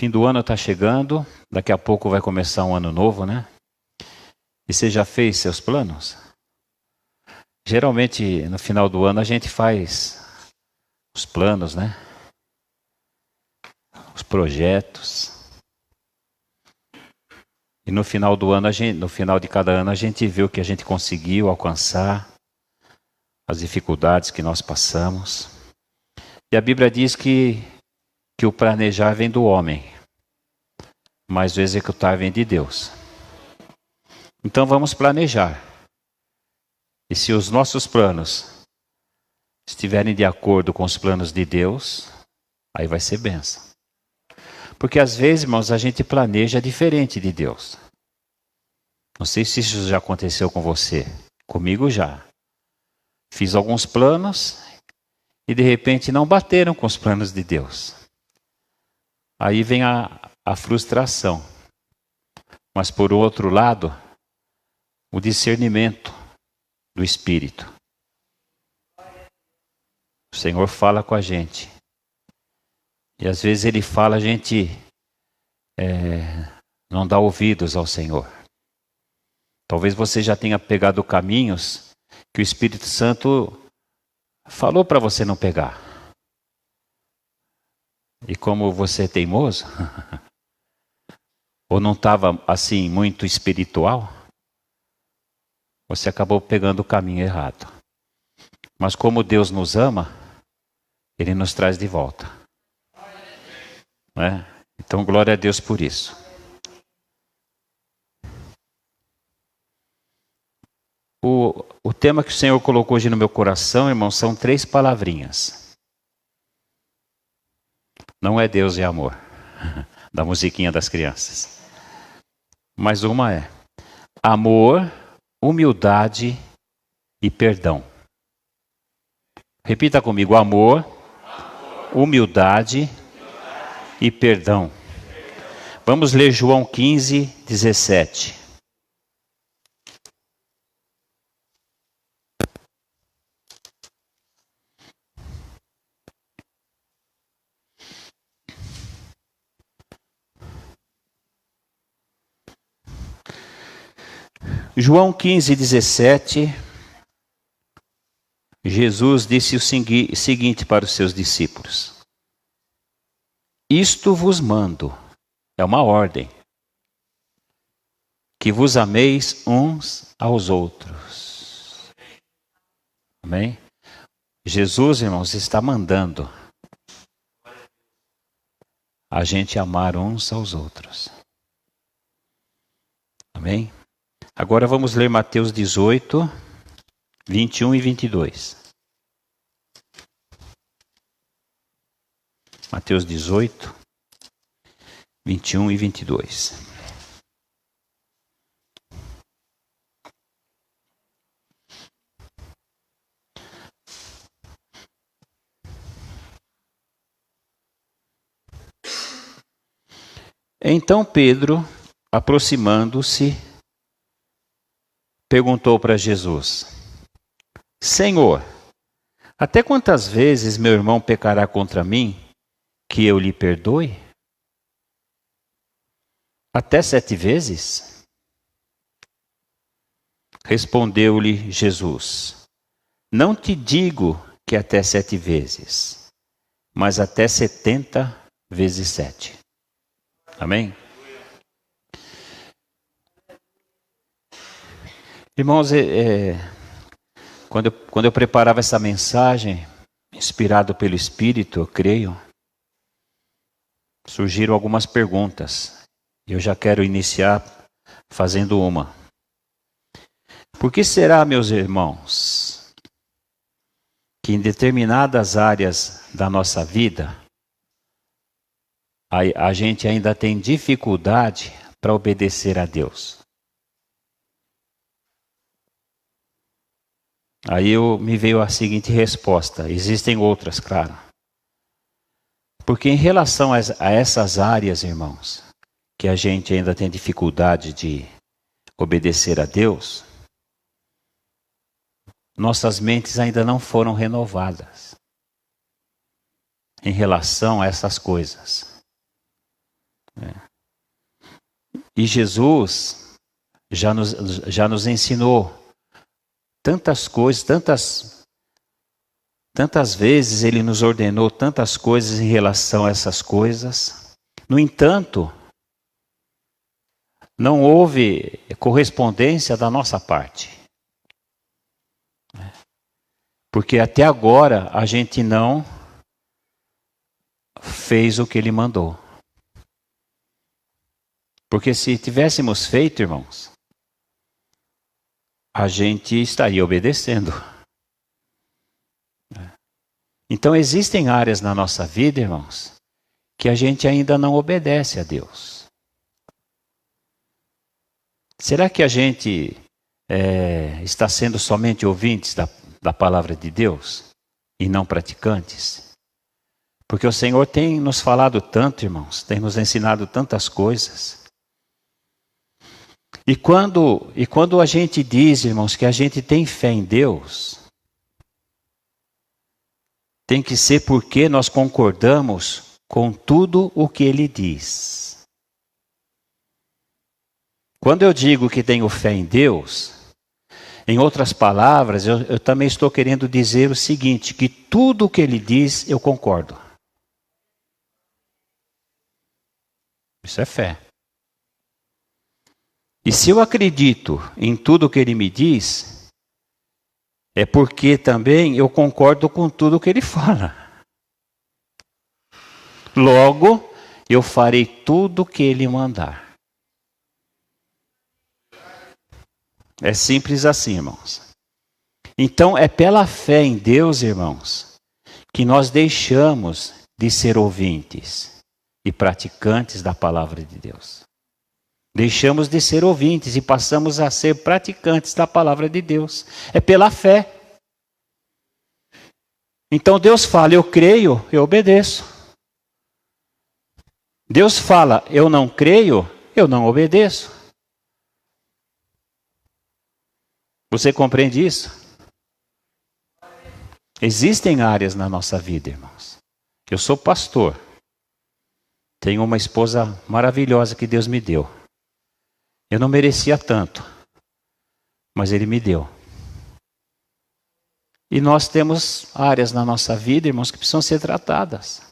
Fim do ano está chegando, daqui a pouco vai começar um ano novo, né? E você já fez seus planos? Geralmente, no final do ano, a gente faz os planos, né? Os projetos. E no final do ano, no final de cada ano, a gente vê o que a gente conseguiu alcançar, as dificuldades que nós passamos. E a Bíblia diz que o planejar vem do homem, mas o executar vem de Deus. Então vamos planejar. E se os nossos planos estiverem de acordo com os planos de Deus, aí vai ser bênção. Porque às vezes, irmãos, a gente planeja diferente de Deus. Não sei se isso já aconteceu com você. Comigo já. Fiz alguns planos e de repente não bateram com os planos de Deus. Aí vem a frustração. Mas por outro lado, o discernimento do Espírito. O Senhor fala com a gente. E às vezes Ele fala, a gente não dá ouvidos ao Senhor. Talvez você já tenha pegado caminhos que o Espírito Santo falou para você não pegar. E como você é teimoso, ou não estava assim muito espiritual, você acabou pegando o caminho errado. Mas como Deus nos ama, Ele nos traz de volta. Né? Então, glória a Deus por isso. O tema que o Senhor colocou hoje no meu coração, irmãos, são 3 palavrinhas. Não é Deus e amor, da musiquinha das crianças. Mas uma é amor, humildade e perdão. Repita comigo, amor, humildade e perdão. Vamos ler João 15, 17. João 15, 17, Jesus disse o seguinte para os seus discípulos: isto vos mando, é uma ordem, que vos ameis uns aos outros. Amém? Jesus, irmãos, está mandando a gente amar uns aos outros. Amém? Agora vamos ler Mateus 18, 21 e 22. Mateus 18, 21 e 22. Então Pedro, aproximando-se, perguntou para Jesus: Senhor, até quantas vezes meu irmão pecará contra mim, que eu lhe perdoe? Até 7 vezes? Respondeu-lhe Jesus: não te digo que até 7 vezes, mas até 70 vezes 7. Amém? Irmãos, quando eu preparava essa mensagem, inspirado pelo Espírito, eu creio, surgiram algumas perguntas. Eu já quero iniciar fazendo uma. Por que será, meus irmãos, que em determinadas áreas da nossa vida, a gente ainda tem dificuldade para obedecer a Deus? Aí me veio a seguinte resposta, existem outras, claro. Porque em relação a essas áreas, irmãos, que a gente ainda tem dificuldade de obedecer a Deus, nossas mentes ainda não foram renovadas em relação a essas coisas. E Jesus já nos ensinou tantas coisas, tantas vezes Ele nos ordenou tantas coisas em relação a essas coisas. No entanto, não houve correspondência da nossa parte. Porque até agora a gente não fez o que Ele mandou. Porque se tivéssemos feito, irmãos, a gente estaria obedecendo. Então existem áreas na nossa vida, irmãos, que a gente ainda não obedece a Deus. Será que a gente está sendo somente ouvintes da palavra de Deus e não praticantes? Porque o Senhor tem nos falado tanto, irmãos, tem nos ensinado tantas coisas. E quando a gente diz, irmãos, que a gente tem fé em Deus, tem que ser porque nós concordamos com tudo o que Ele diz. Quando eu digo que tenho fé em Deus, em outras palavras, eu também estou querendo dizer o seguinte, que tudo o que Ele diz, eu concordo. Isso é fé. E se eu acredito em tudo o que Ele me diz, é porque também eu concordo com tudo o que Ele fala. Logo, eu farei tudo o que Ele mandar. É simples assim, irmãos. Então, é pela fé em Deus, irmãos, que nós deixamos de ser ouvintes e praticantes da palavra de Deus. Deixamos de ser ouvintes e passamos a ser praticantes da palavra de Deus. É pela fé. Então Deus fala, eu creio, eu obedeço. Deus fala, eu não creio, eu não obedeço. Você compreende isso? Existem áreas na nossa vida, irmãos. Eu sou pastor. Tenho uma esposa maravilhosa que Deus me deu. Eu não merecia tanto, mas Ele me deu. E nós temos áreas na nossa vida, irmãos, que precisam ser tratadas.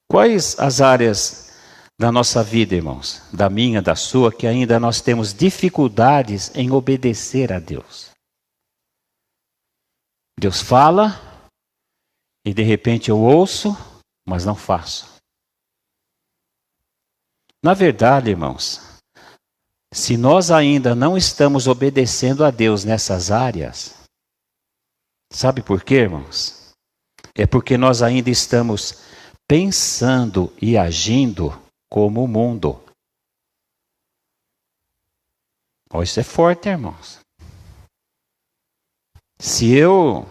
Quais as áreas da nossa vida, irmãos, da minha, da sua, que ainda nós temos dificuldades em obedecer a Deus? Deus fala, e de repente eu ouço, mas não faço. Na verdade, irmãos, se nós ainda não estamos obedecendo a Deus nessas áreas, sabe por quê, irmãos? É porque nós ainda estamos pensando e agindo como o mundo. Oh, isso é forte, irmãos. Se eu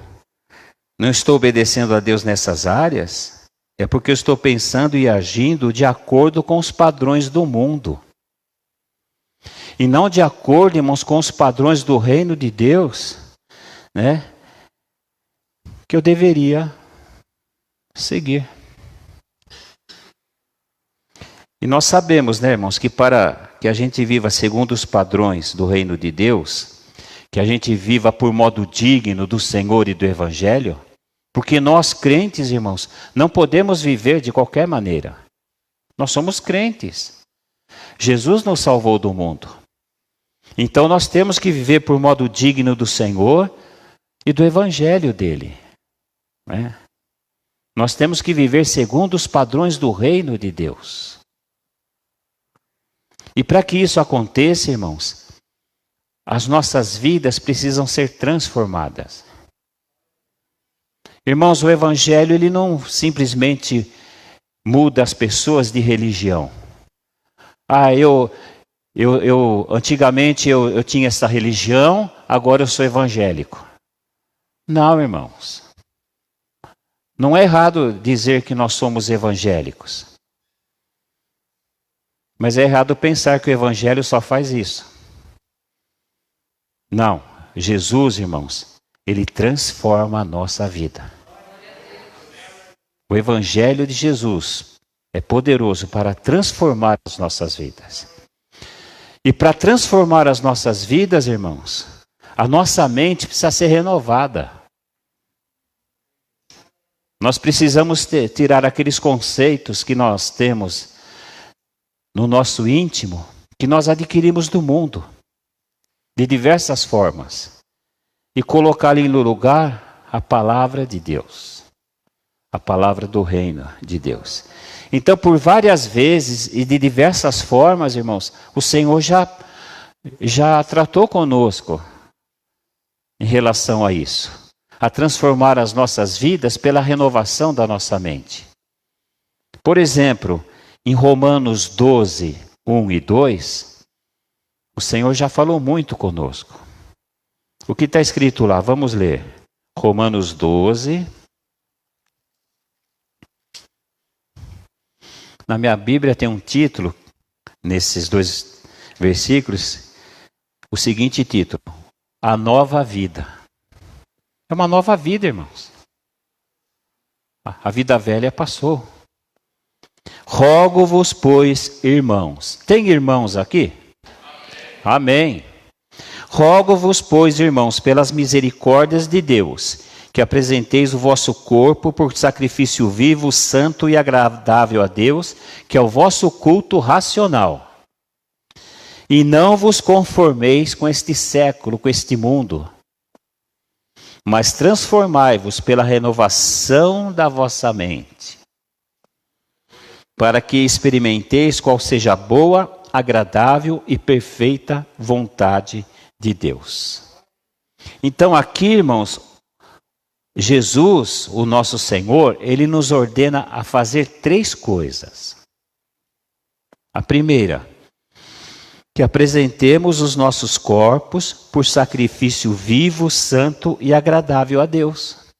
não estou obedecendo a Deus nessas áreas, é porque eu estou pensando e agindo de acordo com os padrões do mundo. E não de acordo, irmãos, com os padrões do reino de Deus, né? Que eu deveria seguir. E nós sabemos, né, irmãos, que para que a gente viva segundo os padrões do reino de Deus, que a gente viva por modo digno do Senhor e do Evangelho, porque nós crentes, irmãos, não podemos viver de qualquer maneira. Nós somos crentes. Jesus nos salvou do mundo. Então nós temos que viver por modo digno do Senhor e do Evangelho dele. Né? Nós temos que viver segundo os padrões do reino de Deus. E para que isso aconteça, irmãos, as nossas vidas precisam ser transformadas. Irmãos, o Evangelho ele não simplesmente muda as pessoas de religião. Antigamente eu tinha essa religião, agora eu sou evangélico. Não, irmãos. Não é errado dizer que nós somos evangélicos. Mas é errado pensar que o Evangelho só faz isso. Não, Jesus, irmãos, Ele transforma a nossa vida. O Evangelho de Jesus é poderoso para transformar as nossas vidas. E para transformar as nossas vidas, irmãos, a nossa mente precisa ser renovada. Nós precisamos tirar aqueles conceitos que nós temos no nosso íntimo, que nós adquirimos do mundo, de diversas formas, e colocar ali no lugar a palavra de Deus, a palavra do reino de Deus. Então, por várias vezes e de diversas formas, irmãos, o Senhor já tratou conosco em relação a isso, a transformar as nossas vidas pela renovação da nossa mente. Por exemplo, em Romanos 12, 1 e 2, o Senhor já falou muito conosco. O que está escrito lá? Vamos ler. Romanos 12. Na minha Bíblia tem um título, nesses 2 versículos, o seguinte título: A Nova Vida. É uma nova vida, irmãos. A vida velha passou. Rogo-vos, pois, irmãos. Tem irmãos aqui? Amém. Rogo-vos, pois, irmãos, pelas misericórdias de Deus, que apresenteis o vosso corpo por sacrifício vivo, santo e agradável a Deus, que é o vosso culto racional. E não vos conformeis com este século, com este mundo, mas transformai-vos pela renovação da vossa mente, para que experimenteis qual seja a boa, agradável e perfeita vontade de Deus. Então aqui, irmãos, Jesus, o nosso Senhor, Ele nos ordena a fazer 3 coisas. A primeira, que apresentemos os nossos corpos por sacrifício vivo, santo e agradável a Deus.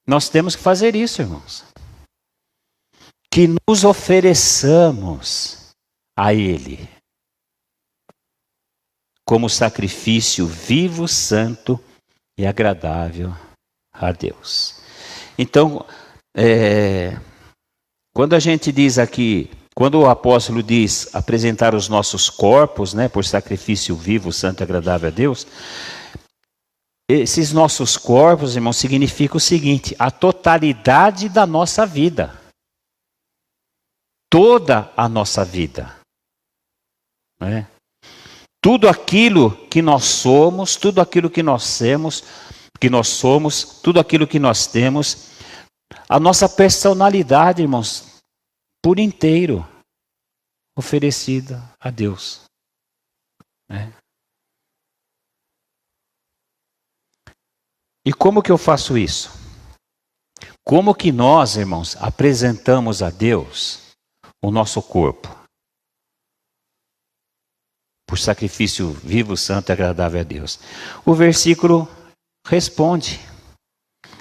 Nós temos que fazer isso, irmãos. Que nos ofereçamos a Ele como sacrifício vivo, santo e agradável a Deus. Então, quando a gente diz aqui, quando o apóstolo diz apresentar os nossos corpos, né, por sacrifício vivo, santo e agradável a Deus, esses nossos corpos, irmãos, significa o seguinte: a totalidade da nossa vida. Toda a nossa vida. Né? Tudo aquilo que nós somos, tudo aquilo que nós temos, tudo aquilo que nós temos, a nossa personalidade, irmãos, por inteiro, oferecida a Deus. Né? E como que eu faço isso? Como que nós, irmãos, apresentamos a Deus o nosso corpo por sacrifício vivo, santo e agradável a Deus? O versículo responde: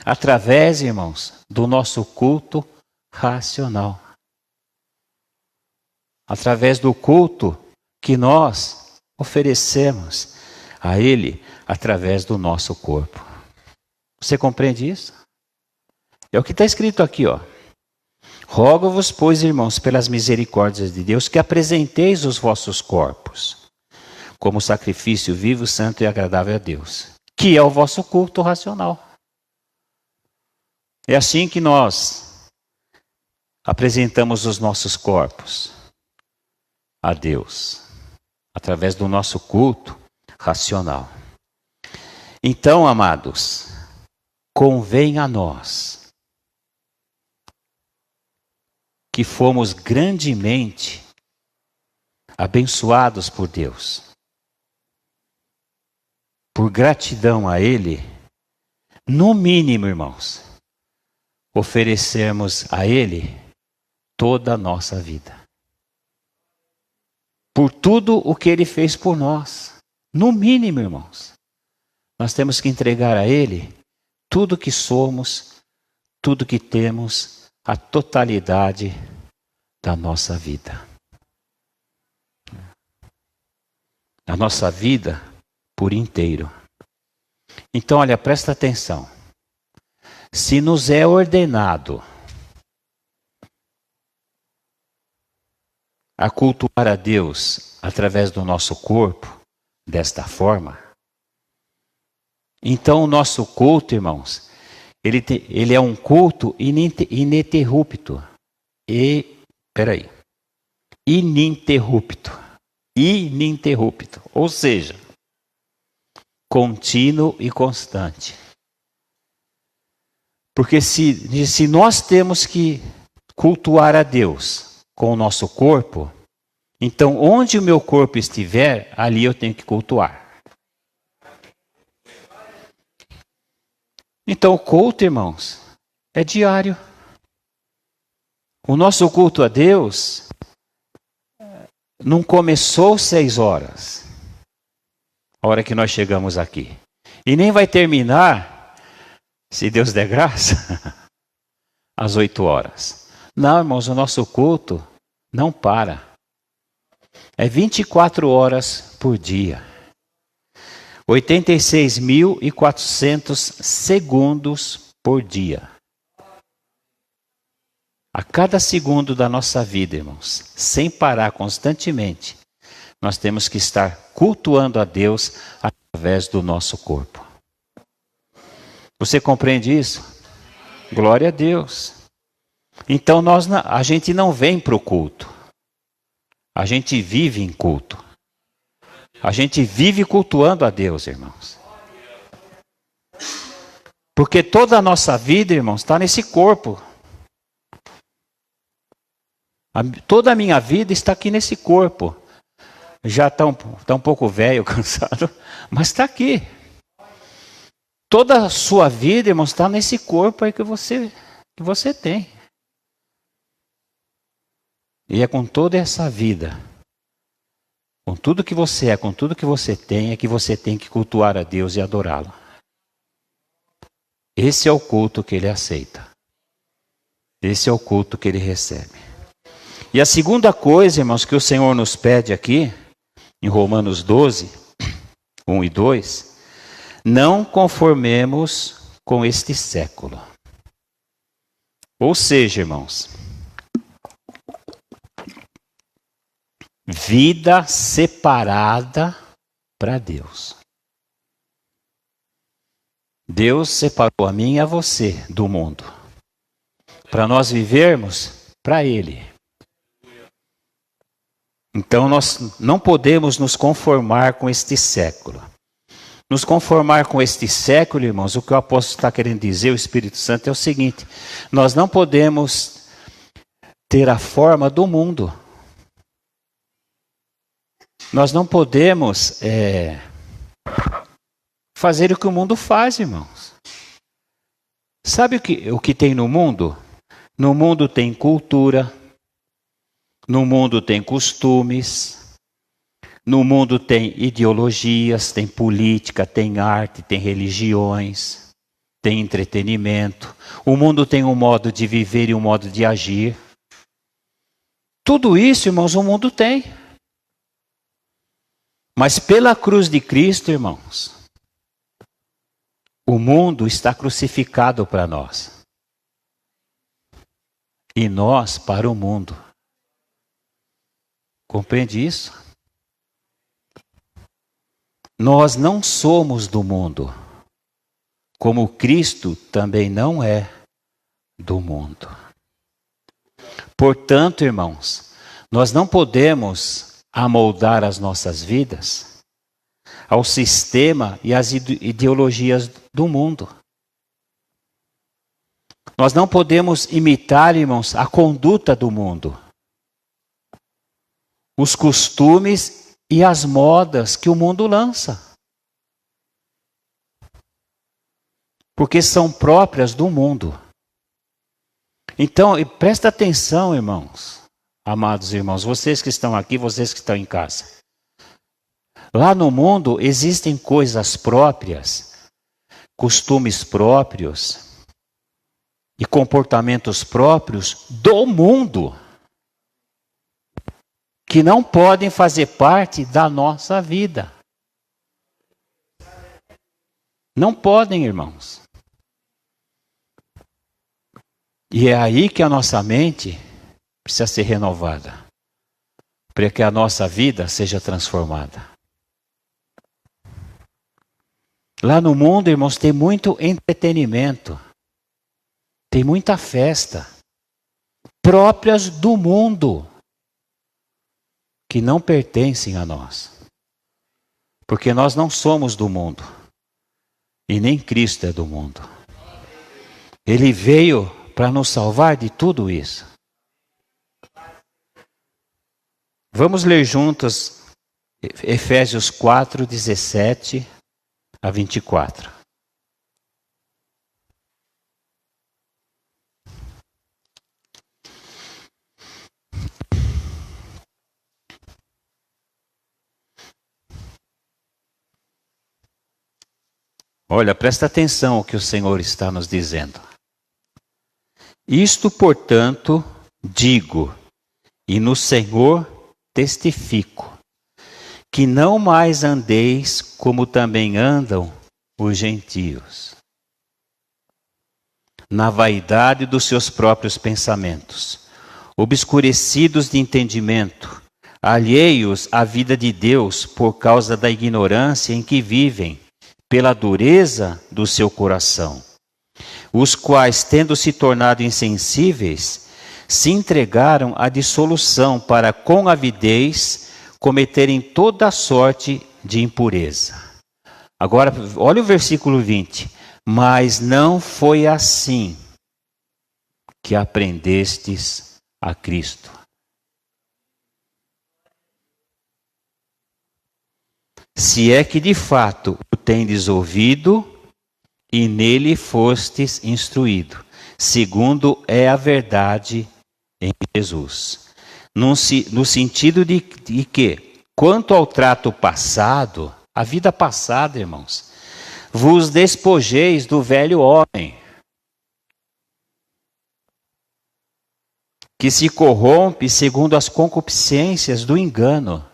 através, irmãos, do nosso culto racional. Através do culto que nós oferecemos a Ele através do nosso corpo. Você compreende isso? É o que está escrito aqui, ó. Rogo-vos, pois, irmãos, pelas misericórdias de Deus, que apresenteis os vossos corpos como sacrifício vivo, santo e agradável a Deus, que é o vosso culto racional. É assim que nós apresentamos os nossos corpos a Deus, através do nosso culto racional. Então, amados, convém a nós que fomos grandemente abençoados por Deus, por gratidão a Ele, no mínimo, irmãos, oferecermos a Ele toda a nossa vida. Por tudo o que Ele fez por nós. No mínimo, irmãos, nós temos que entregar a Ele tudo que somos, tudo que temos, a totalidade da nossa vida. A nossa vida por inteiro. Então, olha, presta atenção. Se nos é ordenado a cultuar a Deus através do nosso corpo, desta forma, então o nosso culto, irmãos, ele é um culto ininterrupto. Ininterrupto. Ou seja, contínuo e constante. Porque se nós temos que cultuar a Deus com o nosso corpo, então onde o meu corpo estiver, ali eu tenho que cultuar. Então o culto, irmãos, é diário. O nosso culto a Deus não começou 6 horas, a hora que nós chegamos aqui. E nem vai terminar, se Deus der graça, às 8 horas. Não, irmãos, o nosso culto não para. É 24 horas por dia. 86.400 segundos por dia. A cada segundo da nossa vida, irmãos, sem parar constantemente, nós temos que estar cultuando a Deus através do nosso corpo. Você compreende isso? Glória a Deus. Então a gente não vem para o culto. A gente vive em culto. A gente vive cultuando a Deus, irmãos. Porque toda a nossa vida, irmãos, está nesse corpo. Toda a minha vida está aqui nesse corpo. Já está um pouco velho, cansado, mas está aqui. Toda a sua vida, irmãos, está nesse corpo aí que você tem. E é com toda essa vida, com tudo que você é, com tudo que você tem, é que você tem que cultuar a Deus e adorá-lo. Esse é o culto que Ele aceita. Esse é o culto que Ele recebe. E a segunda coisa, irmãos, que o Senhor nos pede aqui, em Romanos 12, 1 e 2, não conformemos com este século. Ou seja, irmãos, vida separada para Deus. Deus separou a mim e a você do mundo, para nós vivermos para Ele. Então nós não podemos nos conformar com este século. Nos conformar com este século, irmãos, o que o apóstolo está querendo dizer, o Espírito Santo, é o seguinte: nós não podemos ter a forma do mundo. Nós não podemos fazer o que o mundo faz, irmãos. Sabe o que tem no mundo? No mundo tem cultura. No mundo tem costumes, no mundo tem ideologias, tem política, tem arte, tem religiões, tem entretenimento. O mundo tem um modo de viver e um modo de agir. Tudo isso, irmãos, o mundo tem. Mas pela cruz de Cristo, irmãos, o mundo está crucificado para nós. E nós para o mundo. Compreende isso? Nós não somos do mundo, como Cristo também não é do mundo. Portanto, irmãos, nós não podemos amoldar as nossas vidas ao sistema e às ideologias do mundo. Nós não podemos imitar, irmãos, a conduta do mundo. Os costumes e as modas que o mundo lança. Porque são próprias do mundo. Então, presta atenção, irmãos, amados irmãos, vocês que estão aqui, vocês que estão em casa. Lá no mundo existem coisas próprias, costumes próprios e comportamentos próprios do mundo, que não podem fazer parte da nossa vida. Não podem, irmãos. E é aí que a nossa mente precisa ser renovada. para que a nossa vida seja transformada. Lá no mundo, irmãos, tem muito entretenimento, tem muita festa, próprias do mundo, que não pertencem a nós. Porque nós não somos do mundo, e nem Cristo é do mundo. Ele veio para nos salvar de tudo isso. Vamos ler juntos Efésios 4, 17 a 24. Olha, presta atenção ao que o Senhor está nos dizendo. Isto, portanto, digo, e no Senhor testifico, que não mais andeis como também andam os gentios, na vaidade dos seus próprios pensamentos, obscurecidos de entendimento, alheios à vida de Deus por causa da ignorância em que vivem, pela dureza do seu coração, os quais, tendo se tornado insensíveis, se entregaram à dissolução para, com avidez, cometerem toda sorte de impureza. Agora, olha o versículo 20. Mas não foi assim que aprendestes a Cristo. Se é que de fato o tendes ouvido e nele fostes instruído, segundo é a verdade em Jesus. No sentido de que, quanto ao trato passado, a vida passada, irmãos, vos despojeis do velho homem, que se corrompe segundo as concupiscências do engano,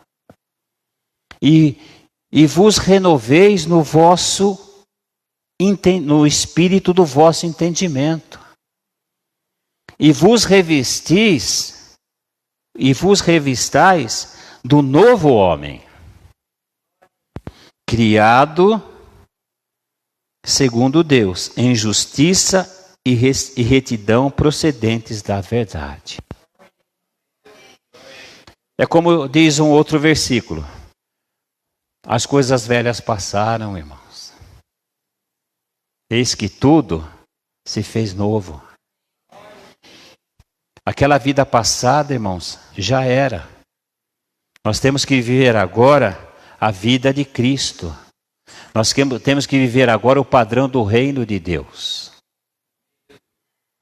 e vos renoveis no espírito do vosso entendimento, e vos revistais do novo homem, criado segundo Deus, em justiça e retidão procedentes da verdade. É como diz um outro versículo: as coisas velhas passaram, irmãos. Eis que tudo se fez novo. Aquela vida passada, irmãos, já era. Nós temos que viver agora a vida de Cristo. Nós temos que viver agora o padrão do reino de Deus.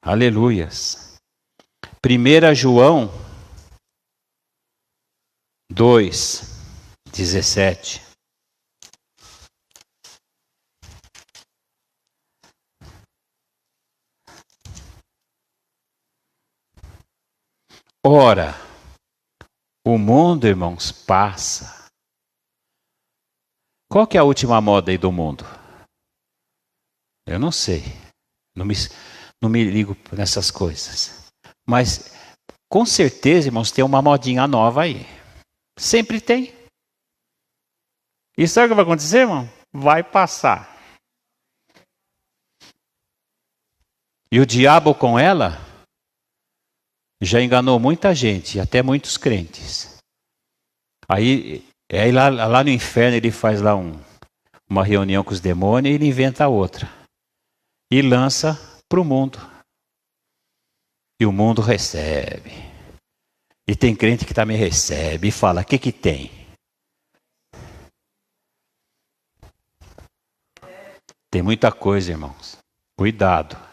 Aleluias. 1 João 2, 17. Ora, o mundo, irmãos, passa. Qual que é a última moda aí do mundo? Eu não sei. Não me ligo nessas coisas. Mas, com certeza, irmãos, tem uma modinha nova aí. Sempre tem. E sabe o que vai acontecer, irmão? Vai passar. E o diabo com ela já enganou muita gente, até muitos crentes. Aí lá no inferno ele faz lá uma reunião com os demônios e ele inventa outra. E lança para o mundo. E o mundo recebe. E tem crente que também recebe e fala: o que tem? Tem muita coisa, irmãos. Cuidado.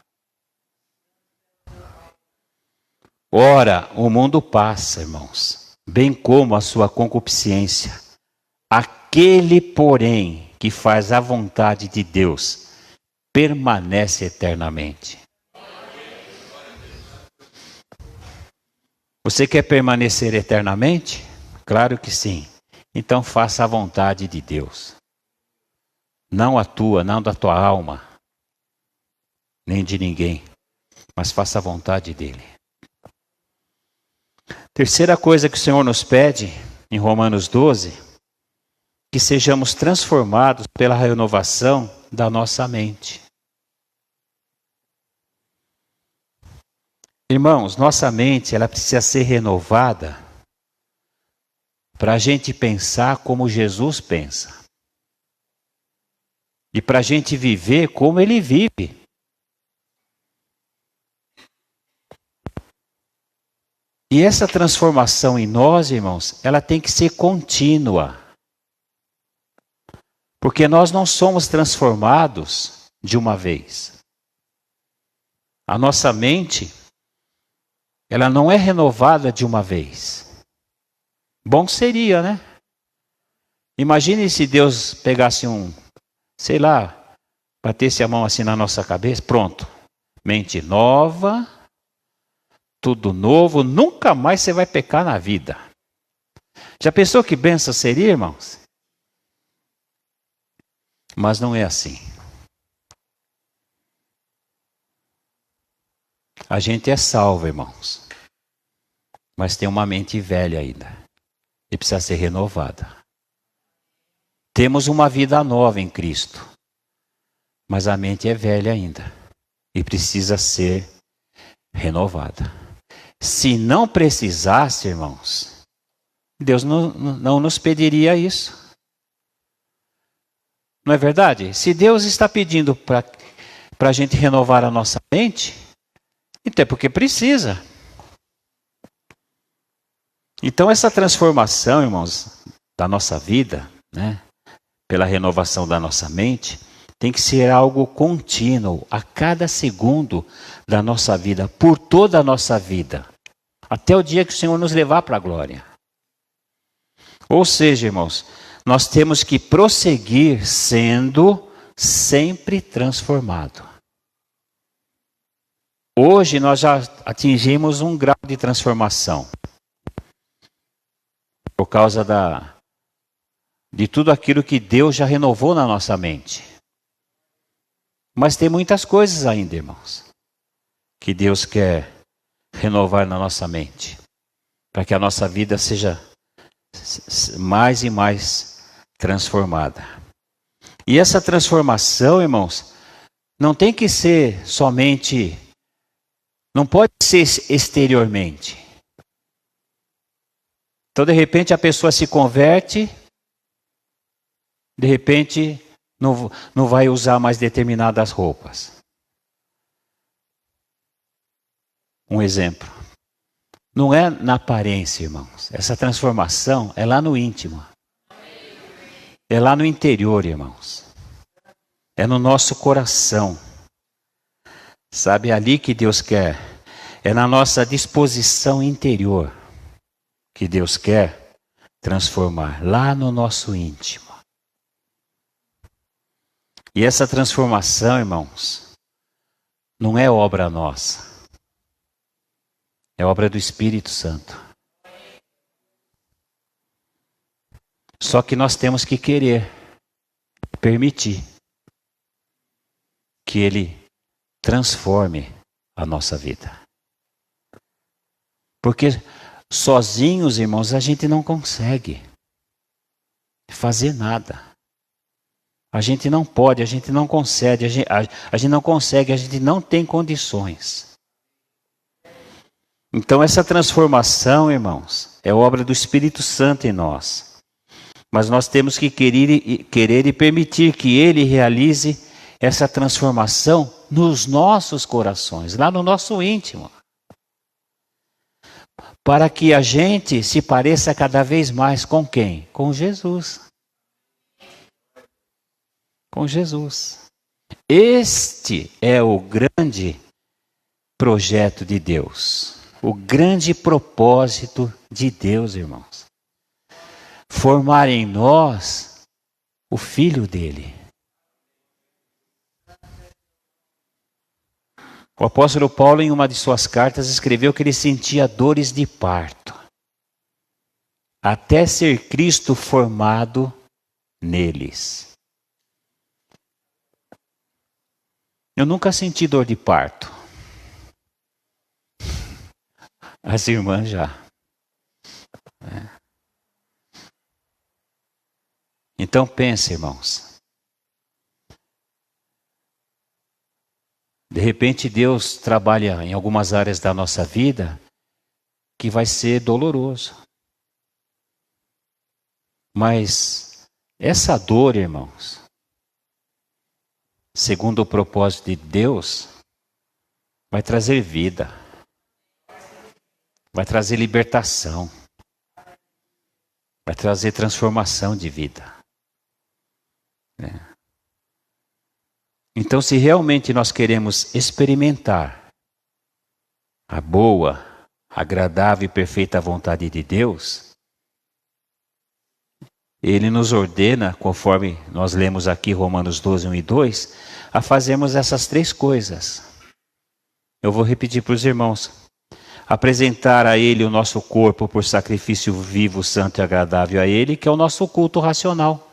Ora, o mundo passa, irmãos, bem como a sua concupiscência. Aquele, porém, que faz a vontade de Deus, permanece eternamente. Você quer permanecer eternamente? Claro que sim. Então faça a vontade de Deus. Não a tua, não da tua alma, nem de ninguém, mas faça a vontade dele. Terceira coisa que o Senhor nos pede, em Romanos 12, que sejamos transformados pela renovação da nossa mente. Irmãos, nossa mente, ela precisa ser renovada para a gente pensar como Jesus pensa. E para a gente viver como Ele vive. E essa transformação em nós, irmãos, ela tem que ser contínua. Porque nós não somos transformados de uma vez. A nossa mente, ela não é renovada de uma vez. Bom seria, né? Imagine se Deus pegasse sei lá, batesse a mão assim na nossa cabeça, pronto. Mente nova, tudo novo, nunca mais você vai pecar na vida. Já pensou que bênção seria, irmãos? Mas não é assim. A gente é salvo, irmãos. Mas tem uma mente velha ainda. E precisa ser renovada. Temos uma vida nova em Cristo. Mas a mente é velha ainda. E precisa ser renovada. Se não precisasse, irmãos, Deus não nos pediria isso. Não é verdade? Se Deus está pedindo para a gente renovar a nossa mente, então é porque precisa. Então essa transformação, irmãos, da nossa vida, né, pela renovação da nossa mente, tem que ser algo contínuo, a cada segundo da nossa vida, por toda a nossa vida, até o dia que o Senhor nos levar para a glória. Ou seja, irmãos, nós temos que prosseguir sendo sempre transformado. Hoje nós já atingimos um grau de transformação. Por causa de tudo aquilo que Deus já renovou na nossa mente. Mas tem muitas coisas ainda, irmãos, que Deus quer renovar na nossa mente. Para que a nossa vida seja mais e mais transformada. E essa transformação, irmãos, não tem que ser somente, não pode ser exteriormente. Então, de repente, a pessoa se converte, de repente, não vai usar mais determinadas roupas. Um exemplo. Não é na aparência, irmãos. Essa transformação é lá no íntimo. É lá no interior, irmãos. É no nosso coração. Sabe, é ali que Deus quer. É na nossa disposição interior que Deus quer transformar. Lá no nosso íntimo. E essa transformação, irmãos, não é obra nossa. É obra do Espírito Santo. Só que nós temos que querer, permitir que Ele transforme a nossa vida. Porque sozinhos, irmãos, a gente não consegue fazer nada. A gente não pode, a gente não consegue, a gente não consegue, a gente não tem condições. Então essa transformação, irmãos, é obra do Espírito Santo em nós. Mas nós temos que querer e permitir que Ele realize essa transformação nos nossos corações, lá no nosso íntimo. Para que a gente se pareça cada vez mais com quem? Com Jesus. Com Jesus. Este é o grande projeto de Deus. O grande propósito de Deus, irmãos. Formar em nós o Filho dele. O apóstolo Paulo, em uma de suas cartas, escreveu que ele sentia dores de parto, até ser Cristo formado neles. Eu nunca senti dor de parto. As irmãs já. Então pense, irmãos. De repente Deus trabalha em algumas áreas da nossa vida que vai ser doloroso. Mas essa dor, irmãos, segundo o propósito de Deus, vai trazer vida. Vai trazer libertação. Vai trazer transformação de vida. Então, se realmente nós queremos experimentar a boa, agradável e perfeita vontade de Deus, Ele nos ordena, conforme nós lemos aqui Romanos 12, 1 e 2, a fazermos essas 3 coisas. Eu vou repetir para os irmãos. Apresentar a Ele o nosso corpo por sacrifício vivo, santo e agradável a Ele, que é o nosso culto racional.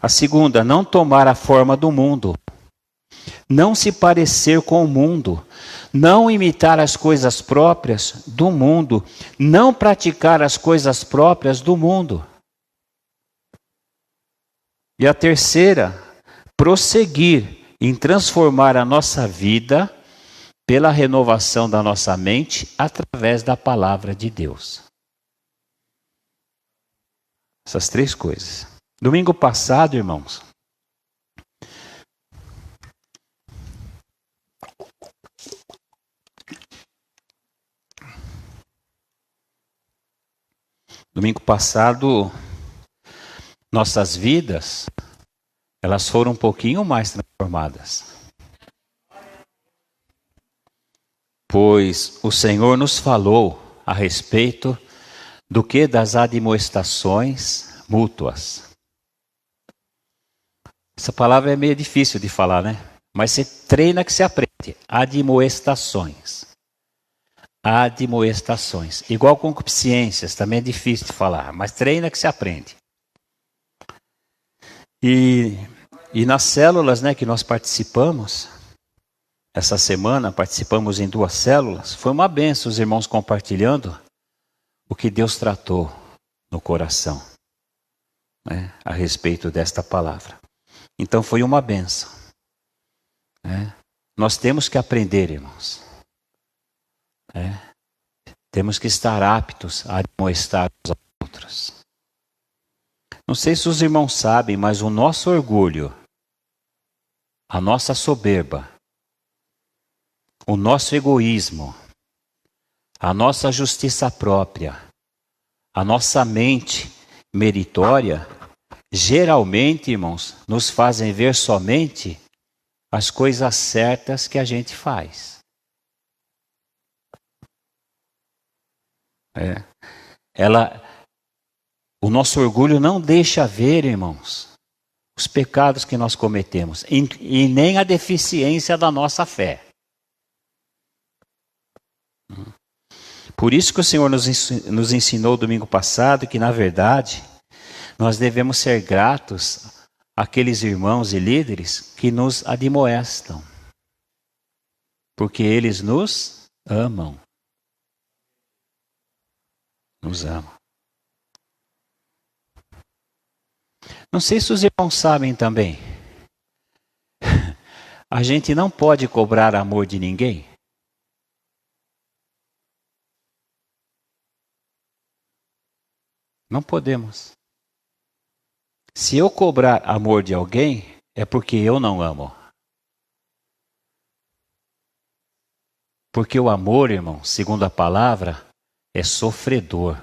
A segunda, não tomar a forma do mundo. Não se parecer com o mundo. Não imitar as coisas próprias do mundo. Não praticar as coisas próprias do mundo. E a terceira, prosseguir em transformar a nossa vida pela renovação da nossa mente através da palavra de Deus. Essas 3 coisas. Domingo passado, irmãos, nossas vidas, elas foram um pouquinho mais transformadas. Pois o Senhor nos falou a respeito do que das admoestações mútuas. Essa palavra é meio difícil de falar, né? Mas você treina que você aprende. Admoestações. Admoestações. Igual concupiscências, também é difícil de falar, mas treina que você aprende. E nas células, né, que nós participamos, essa semana participamos em 2 células, foi uma benção os irmãos compartilhando o que Deus tratou no coração, né, a respeito desta palavra. Então foi uma benção. Nós temos que aprender, irmãos. Temos que estar aptos a admoestar os outros. Não sei se os irmãos sabem, mas o nosso orgulho, a nossa soberba, o nosso egoísmo, a nossa justiça própria, a nossa mente meritória, geralmente, irmãos, nos fazem ver somente as coisas certas que a gente faz. O nosso orgulho não deixa ver, irmãos, os pecados que nós cometemos e nem a deficiência da nossa fé. Por isso que o Senhor nos ensinou domingo passado que, na verdade, nós devemos ser gratos àqueles irmãos e líderes que nos admoestam, porque eles nos amam. Nos amam. Não sei se os irmãos sabem também. A gente não pode cobrar amor de ninguém. Não podemos. Se eu cobrar amor de alguém, é porque eu não amo. Porque o amor, irmão, segundo a palavra, é sofredor.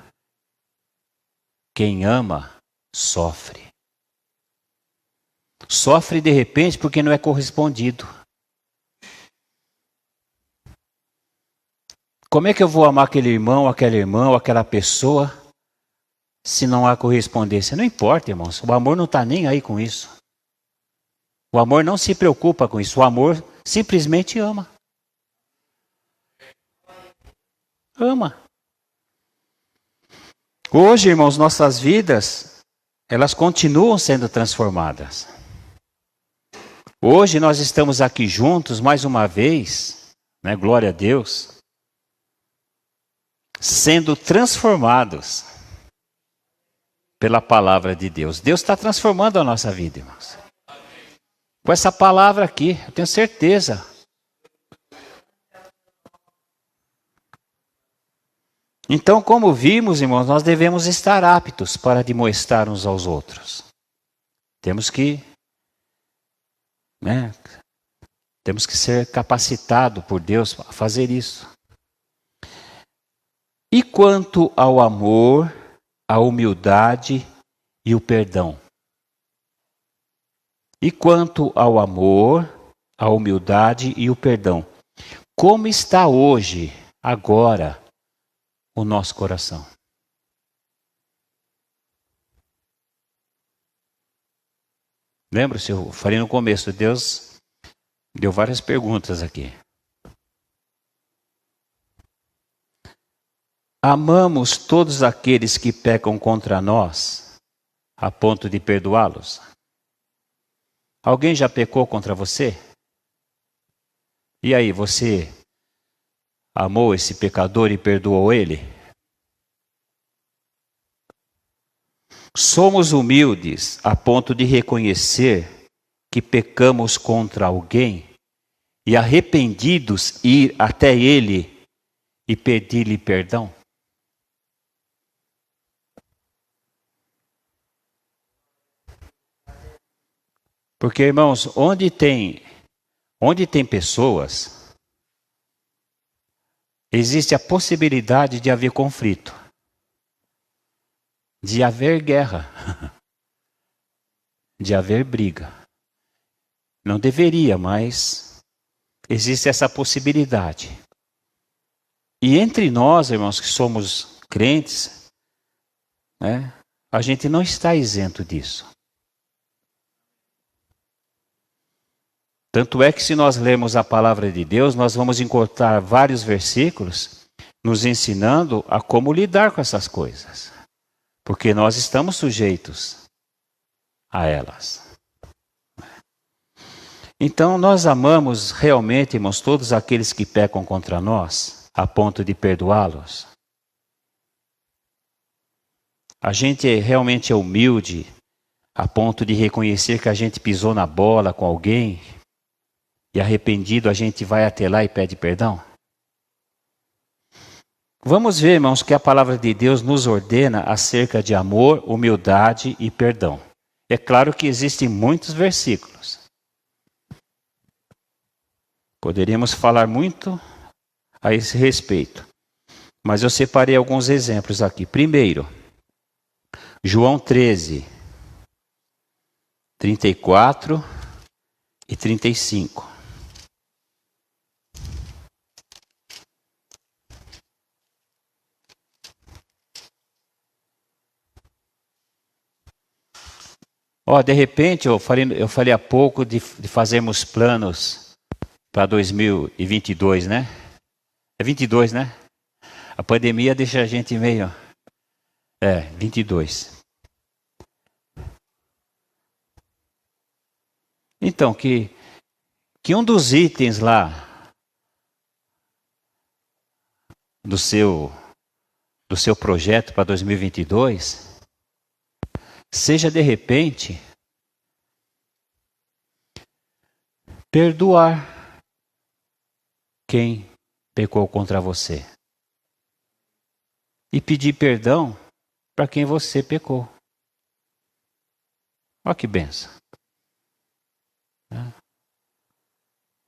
Quem ama, sofre. Sofre de repente porque não é correspondido. Como é que eu vou amar aquele irmão, aquela irmã, ou aquela pessoa, se não há correspondência? Não importa, irmãos. O amor não está nem aí com isso. O amor não se preocupa com isso. O amor simplesmente ama. Ama. Hoje, irmãos, nossas vidas, elas continuam sendo transformadas. Hoje nós estamos aqui juntos mais uma vez, né? Glória a Deus. sendo transformados pela palavra de Deus. Deus está transformando a nossa vida, irmãos. Com essa palavra aqui, eu tenho certeza. Então, como vimos, irmãos, nós devemos estar aptos para admoestar uns aos outros. Temos que ser capacitados por Deus a fazer isso. E quanto ao amor, a humildade e o perdão? E quanto ao amor, a humildade e o perdão? Como está hoje, agora, o nosso coração? Lembra-se, eu falei no começo, Deus deu várias perguntas aqui. Amamos todos aqueles que pecam contra nós, a ponto de perdoá-los? Alguém já pecou contra você? E aí, você amou esse pecador e perdoou ele? Somos humildes a ponto de reconhecer que pecamos contra alguém e arrependidos ir até ele e pedir-lhe perdão? Porque, irmãos, onde tem pessoas, existe a possibilidade de haver conflito, de haver guerra, de haver briga. Não deveria, mas existe essa possibilidade. E entre nós, irmãos, que somos crentes, a gente não está isento disso. Tanto é que se nós lermos a palavra de Deus, nós vamos encontrar vários versículos nos ensinando a como lidar com essas coisas. Porque nós estamos sujeitos a elas. Então nós amamos realmente, irmãos, todos aqueles que pecam contra nós, a ponto de perdoá-los. A gente realmente é humilde a ponto de reconhecer que a gente pisou na bola com alguém e arrependido a gente vai até lá e pede perdão? Vamos ver, irmãos, que a palavra de Deus nos ordena acerca de amor, humildade e perdão. É claro que existem muitos versículos. Poderíamos falar muito a esse respeito. Mas eu separei alguns exemplos aqui. Primeiro, João 13, 34 e 35. De repente, eu falei há pouco de fazermos planos para 2022, né? É 22, né? A pandemia deixa a gente meio... 22. Então, que um dos itens lá do seu projeto para 2022 seja, de repente, perdoar quem pecou contra você e pedir perdão para quem você pecou. Olha que benção.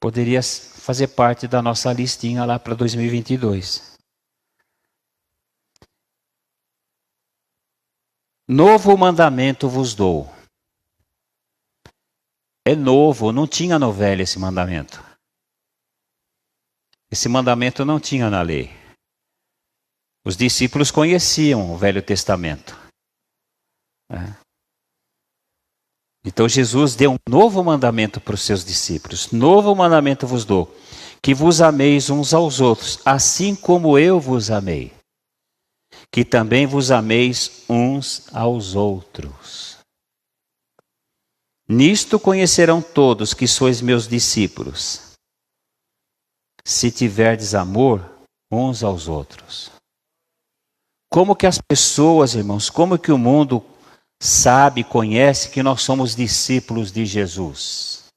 Poderia fazer parte da nossa listinha lá para 2022. Novo mandamento vos dou. É novo, não tinha no velho esse mandamento. Esse mandamento não tinha na lei. Os discípulos conheciam o Velho Testamento. Então Jesus deu um novo mandamento para os seus discípulos. Novo mandamento vos dou, que vos ameis uns aos outros, assim como eu vos amei. Que também vos ameis uns aos outros. Nisto conhecerão todos que sois meus discípulos, se tiverdes amor uns aos outros. Como que as pessoas, irmãos, como que o mundo sabe, conhece que nós somos discípulos de Jesus?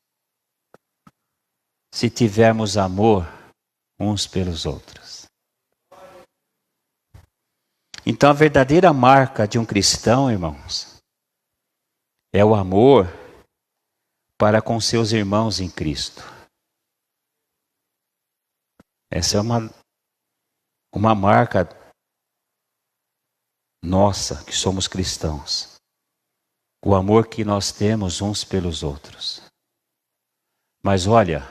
Se tivermos amor uns pelos outros. Então a verdadeira marca de um cristão, irmãos, é o amor para com seus irmãos em Cristo. Essa é uma marca nossa, que somos cristãos. O amor que nós temos uns pelos outros. Mas olha,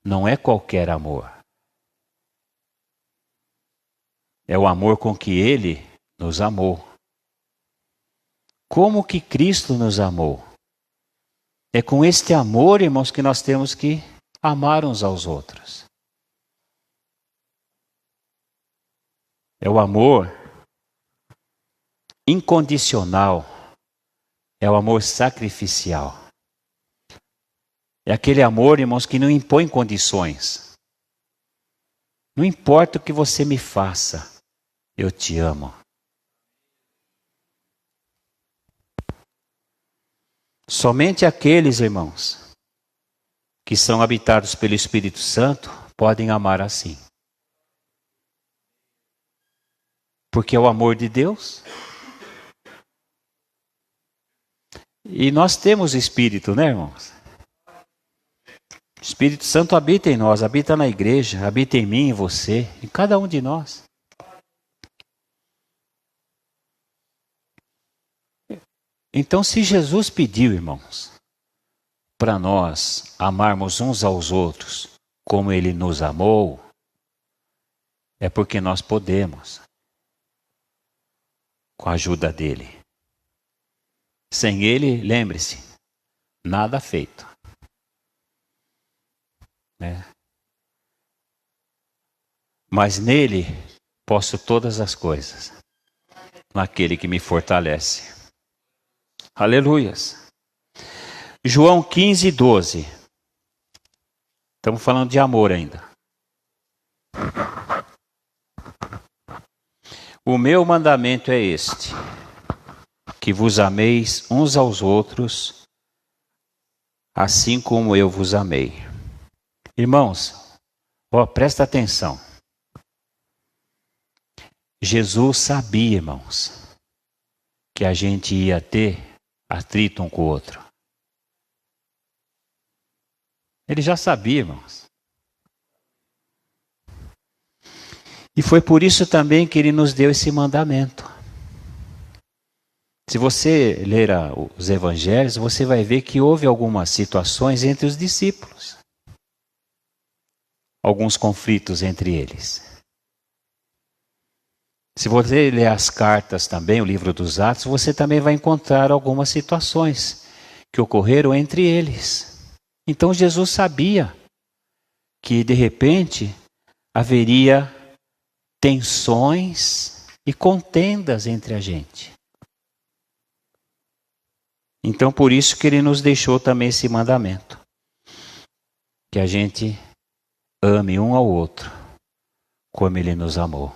não é qualquer amor. É o amor com que Ele nos amou. Como que Cristo nos amou? É com este amor, irmãos, que nós temos que amar uns aos outros. É o amor incondicional. É o amor sacrificial. É aquele amor, irmãos, que não impõe condições. Não importa o que você me faça, eu te amo. Somente aqueles, irmãos, que são habitados pelo Espírito Santo, podem amar assim. Porque é o amor de Deus. E nós temos Espírito, né, irmãos? O Espírito Santo habita em nós, habita na igreja, habita em mim, em você, em cada um de nós. Então, se Jesus pediu, irmãos, para nós amarmos uns aos outros como Ele nos amou, é porque nós podemos, com a ajuda dEle. Sem Ele, lembre-se, nada feito. Mas nele posso todas as coisas, naquele que me fortalece. Aleluias. João 15, 12. Estamos falando de amor ainda. O meu mandamento é este, que vos ameis uns aos outros, assim como eu vos amei. Irmãos, presta atenção. Jesus sabia, irmãos, que a gente ia ter atrito um com o outro. Ele já sabia, irmãos. E foi por isso também que Ele nos deu esse mandamento. Se você ler os evangelhos, você vai ver que houve algumas situações entre os discípulos. Alguns conflitos entre eles. Se você ler as cartas também, o livro dos Atos, você também vai encontrar algumas situações que ocorreram entre eles. Então Jesus sabia que de repente haveria tensões e contendas entre a gente. Então por isso que Ele nos deixou também esse mandamento. Que a gente ame um ao outro como Ele nos amou.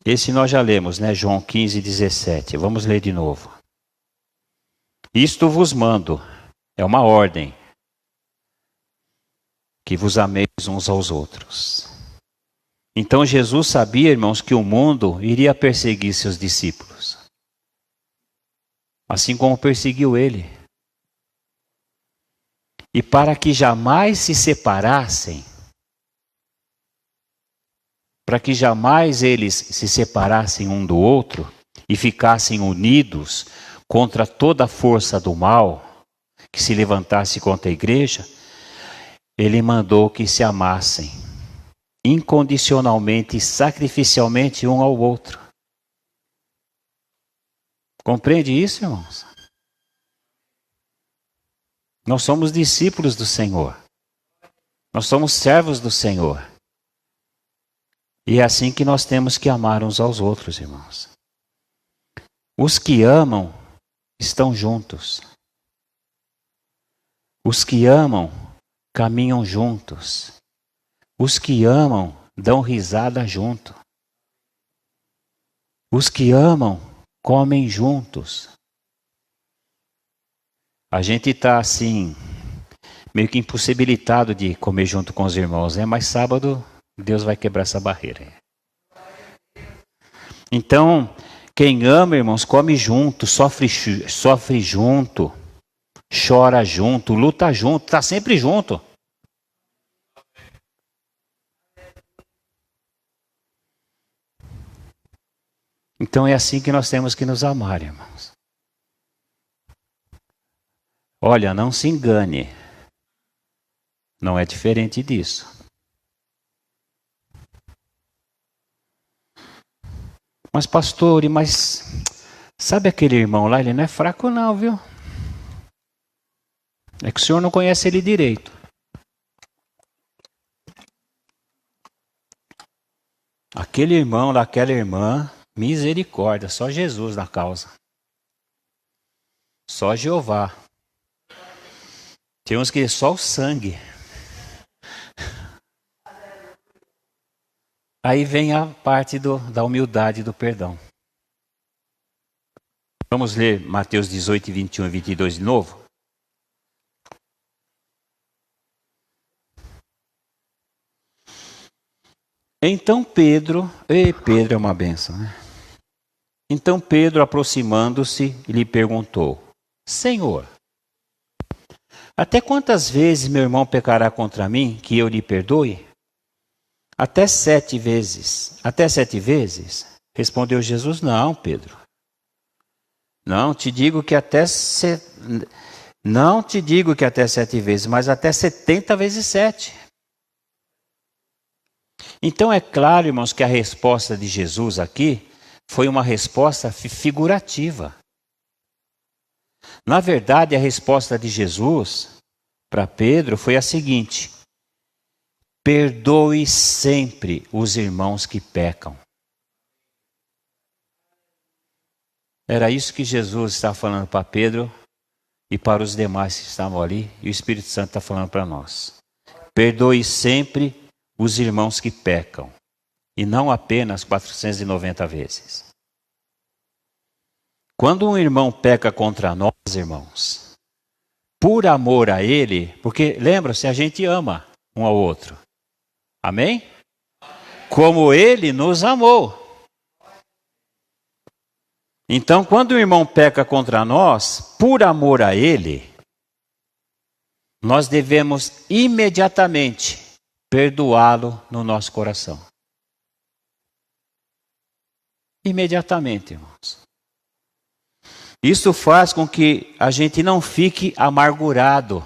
Esse nós já lemos, né? João 15, 17. Vamos ler de novo. Isto vos mando, é uma ordem, que vos ameis uns aos outros. Então Jesus sabia, irmãos, que o mundo iria perseguir seus discípulos. Assim como perseguiu Ele. E para que jamais se separassem, para que jamais eles se separassem um do outro e ficassem unidos contra toda a força do mal que se levantasse contra a igreja, Ele mandou que se amassem incondicionalmente e sacrificialmente um ao outro. Compreende isso, irmãos? Nós somos discípulos do Senhor. Nós somos servos do Senhor. E é assim que nós temos que amar uns aos outros, irmãos. Os que amam estão juntos. Os que amam caminham juntos. Os que amam dão risada junto. Os que amam comem juntos. A gente está assim, meio que impossibilitado de comer junto com os irmãos, né? Mas sábado Deus vai quebrar essa barreira. Então, quem ama, irmãos, come junto, sofre junto, chora junto, luta junto, está sempre junto. Então é assim que nós temos que nos amar, irmãos. Olha, não se engane. Não é diferente disso. Mas pastor, mas sabe aquele irmão lá? Ele não é fraco não, viu? É que o senhor não conhece ele direito. Aquele irmão lá, aquela irmã, misericórdia, só Jesus na causa. Só Jeová. Tem uns que só o sangue. Aí vem a parte da humildade e do perdão. Vamos ler Mateus 18, 21 e 22 de novo? Então Pedro é uma benção, né? Então Pedro, aproximando-se, lhe perguntou: Senhor, até quantas vezes meu irmão pecará contra mim, que eu lhe perdoe? Até 7 vezes. Até 7 vezes? Respondeu Jesus: Não, Pedro. Não te digo que até 7 vezes, mas até 70 vezes 7. Então é claro, irmãos, que a resposta de Jesus aqui foi uma resposta figurativa. Na verdade, a resposta de Jesus para Pedro foi a seguinte: perdoe sempre os irmãos que pecam. Era isso que Jesus estava falando para Pedro e para os demais que estavam ali, e o Espírito Santo está falando para nós. Perdoe sempre os irmãos que pecam, e não apenas 490 vezes. Quando um irmão peca contra nós, irmãos, por amor a ele, porque lembra-se, a gente ama um ao outro. Amém? Como ele nos amou. Então, quando o irmão peca contra nós, por amor a ele, nós devemos imediatamente perdoá-lo no nosso coração. Imediatamente, irmãos. Isso faz com que a gente não fique amargurado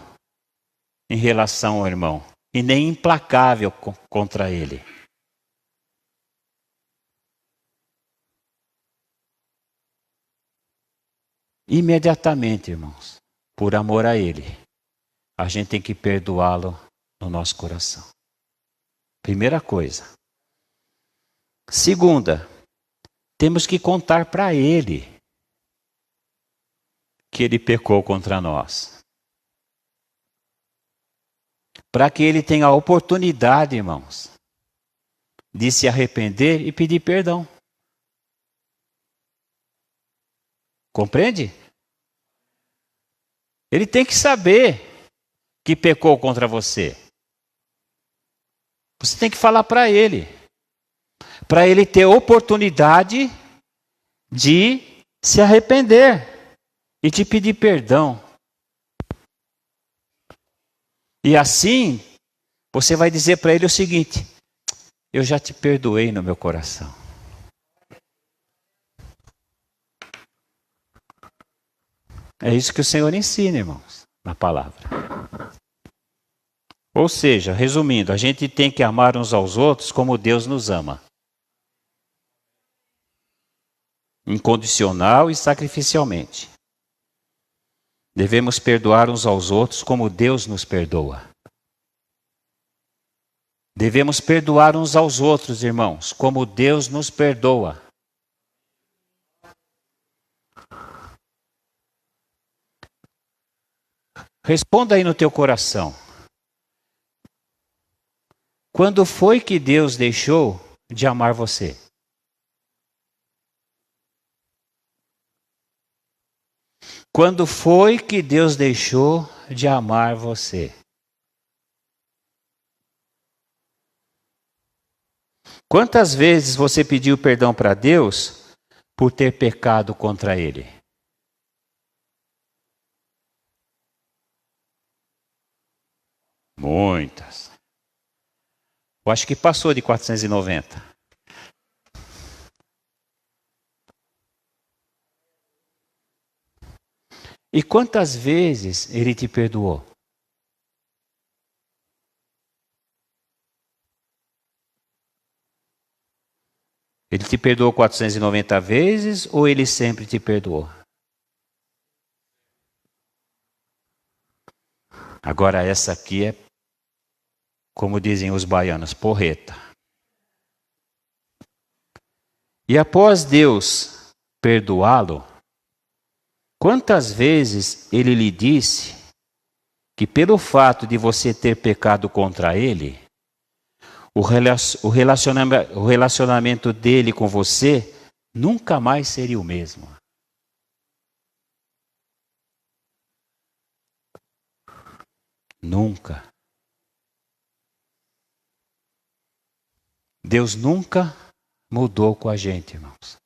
em relação ao irmão e nem implacável contra ele. Imediatamente, irmãos, por amor a ele, a gente tem que perdoá-lo no nosso coração. Primeira coisa. Segunda, temos que contar para ele que ele pecou contra nós. Para que ele tenha a oportunidade, irmãos, de se arrepender e pedir perdão. Compreende? Ele tem que saber que pecou contra você. Você tem que falar para ele ter oportunidade de se arrepender e te pedir perdão. E assim, você vai dizer para ele o seguinte: eu já te perdoei no meu coração. É isso que o Senhor ensina, irmãos, na palavra. Ou seja, resumindo, a gente tem que amar uns aos outros como Deus nos ama. Incondicional e sacrificialmente. Devemos perdoar uns aos outros como Deus nos perdoa. Devemos perdoar uns aos outros, irmãos, como Deus nos perdoa. Responda aí no teu coração. Quando foi que Deus deixou de amar você? Quando foi que Deus deixou de amar você? Quantas vezes você pediu perdão para Deus por ter pecado contra Ele? Muitas. Eu acho que passou de 490. E quantas vezes Ele te perdoou? Ele te perdoou 490 vezes ou Ele sempre te perdoou? Agora essa aqui é, como dizem os baianos, porreta. E após Deus perdoá-lo, quantas vezes Ele lhe disse que pelo fato de você ter pecado contra Ele, o relacionamento dele com você nunca mais seria o mesmo? Nunca. Deus nunca mudou com a gente, irmãos.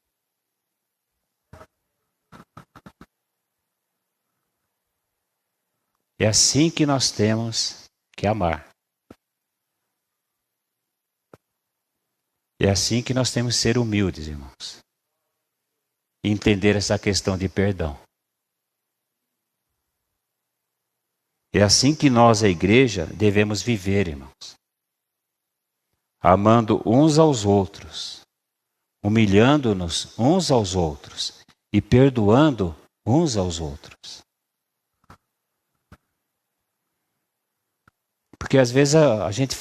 É assim que nós temos que amar. É assim que nós temos que ser humildes, irmãos. E entender essa questão de perdão. É assim que nós, a igreja, devemos viver, irmãos. Amando uns aos outros, humilhando-nos uns aos outros e perdoando uns aos outros. Porque às vezes a gente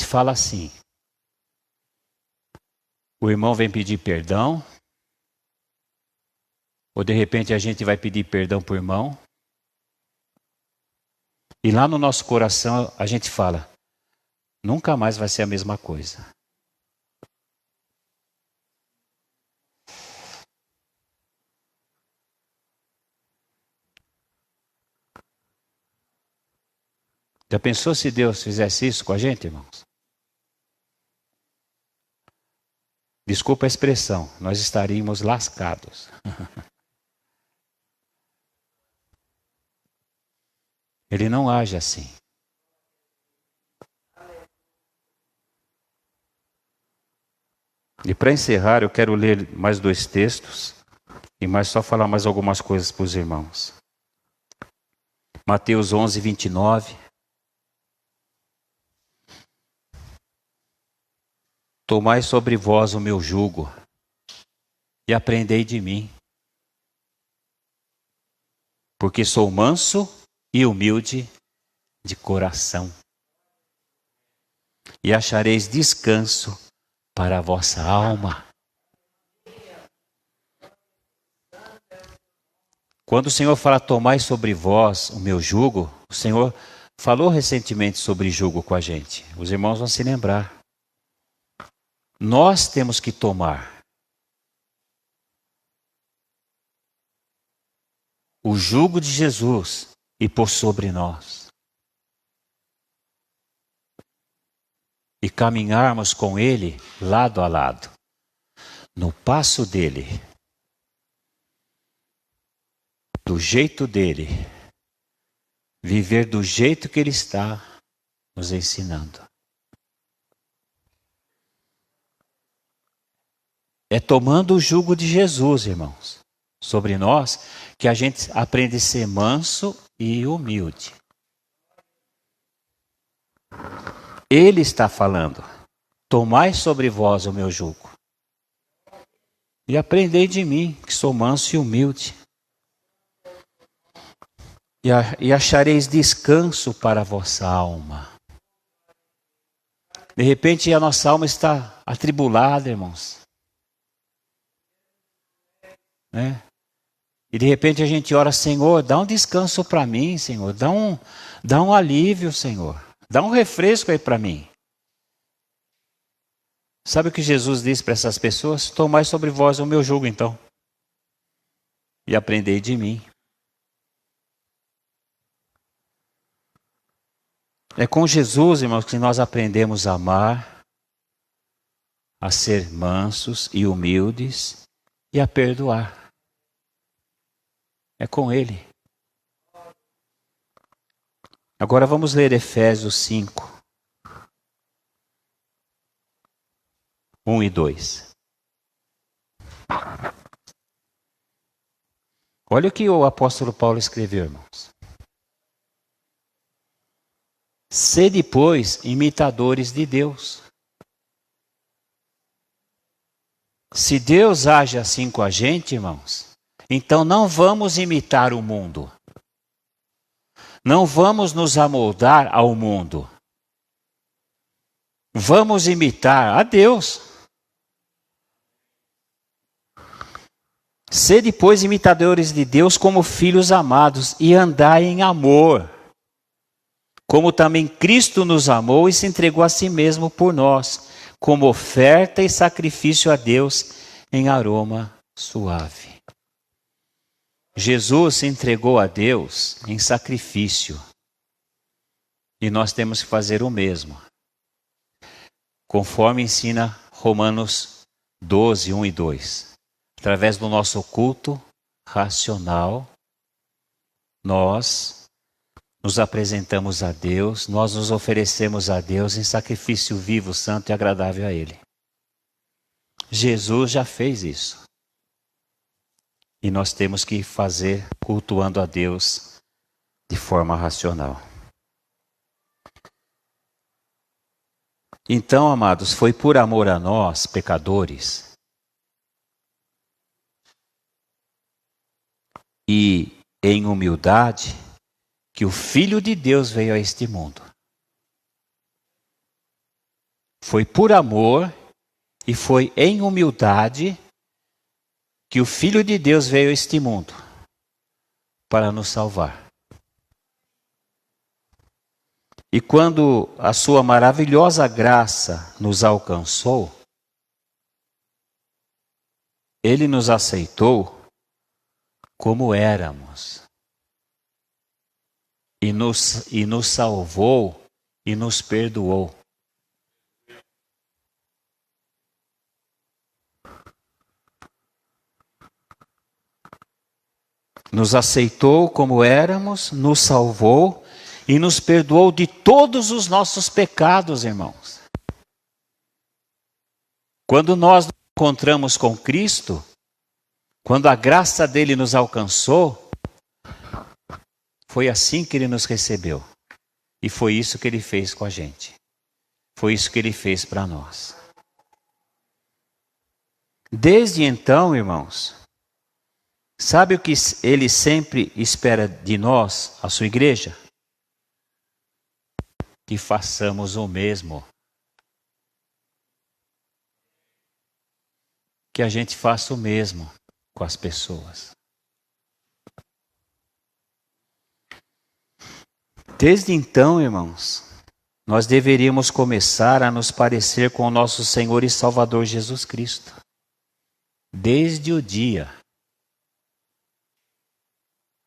fala assim. O irmão vem pedir perdão, ou de repente a gente vai pedir perdão para o irmão, e lá no nosso coração a gente fala, nunca mais vai ser a mesma coisa. Já pensou se Deus fizesse isso com a gente, irmãos? Desculpa a expressão, nós estaríamos lascados. Ele não age assim. E para encerrar, eu quero ler mais 2 textos e só falar mais algumas coisas para os irmãos. Mateus 11, 29. Tomai sobre vós o meu jugo e aprendei de mim, porque sou manso e humilde de coração, e achareis descanso para a vossa alma. Quando o Senhor fala, tomai sobre vós o meu jugo, o Senhor falou recentemente sobre jugo com a gente. Os irmãos vão se lembrar. Nós temos que tomar o jugo de Jesus e pôr sobre nós. E caminharmos com Ele lado a lado, no passo dele, do jeito dele, viver do jeito que Ele está nos ensinando. É tomando o jugo de Jesus, irmãos, sobre nós, que a gente aprende a ser manso e humilde. Ele está falando, tomai sobre vós o meu jugo e aprendei de mim, que sou manso e humilde. E achareis descanso para a vossa alma. De repente a nossa alma está atribulada, irmãos. Né? E de repente a gente ora, Senhor, dá um descanso para mim, Senhor. Dá um alívio, Senhor. Dá um refresco aí para mim. Sabe o que Jesus disse para essas pessoas? Tomai sobre vós o meu jugo, então, e aprendei de mim. É com Jesus, irmãos, que nós aprendemos a amar, a ser mansos e humildes e a perdoar. É com Ele. Agora vamos ler Efésios 5, 1 e 2. Olha o que o apóstolo Paulo escreveu, irmãos. Sede, pois, imitadores de Deus. Se Deus age assim com a gente, irmãos, então não vamos imitar o mundo. Não vamos nos amoldar ao mundo. Vamos imitar a Deus. Sede, pois, imitadores de Deus como filhos amados e andai em amor, como também Cristo nos amou e se entregou a si mesmo por nós, como oferta e sacrifício a Deus em aroma suave. Jesus se entregou a Deus em sacrifício. E nós temos que fazer o mesmo. Conforme ensina Romanos 12, 1 e 2. Através do nosso culto racional, nós nos apresentamos a Deus, nós nos oferecemos a Deus em sacrifício vivo, santo e agradável a Ele. Jesus já fez isso. E nós temos que fazer cultuando a Deus de forma racional. Então, amados, foi por amor a nós, pecadores, e em humildade, que o Filho de Deus veio a este mundo. Foi por amor e foi em humildade que o Filho de Deus veio a este mundo para nos salvar. E quando a sua maravilhosa graça nos alcançou, Ele nos aceitou como éramos. E nos salvou e nos perdoou. Nos aceitou como éramos, nos salvou e nos perdoou de todos os nossos pecados, irmãos. Quando nós nos encontramos com Cristo, quando a graça dele nos alcançou, foi assim que ele nos recebeu. E foi isso que ele fez com a gente. Foi isso que ele fez para nós. Desde então, irmãos, sabe o que ele sempre espera de nós, a sua igreja? Que façamos o mesmo. Que a gente faça o mesmo com as pessoas. Desde então, irmãos, nós deveríamos começar a nos parecer com o nosso Senhor e Salvador Jesus Cristo. Desde o dia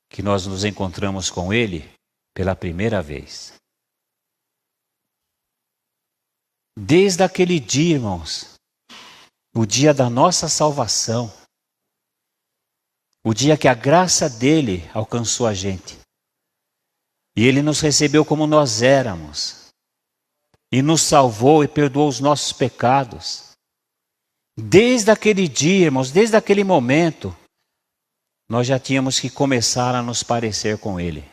que nós nos encontramos com Ele pela primeira vez. Desde aquele dia, irmãos, o dia da nossa salvação, o dia que a graça dele alcançou a gente. E ele nos recebeu como nós éramos. E nos salvou e perdoou os nossos pecados. Desde aquele dia, irmãos, desde aquele momento, nós já tínhamos que começar a nos parecer com ele.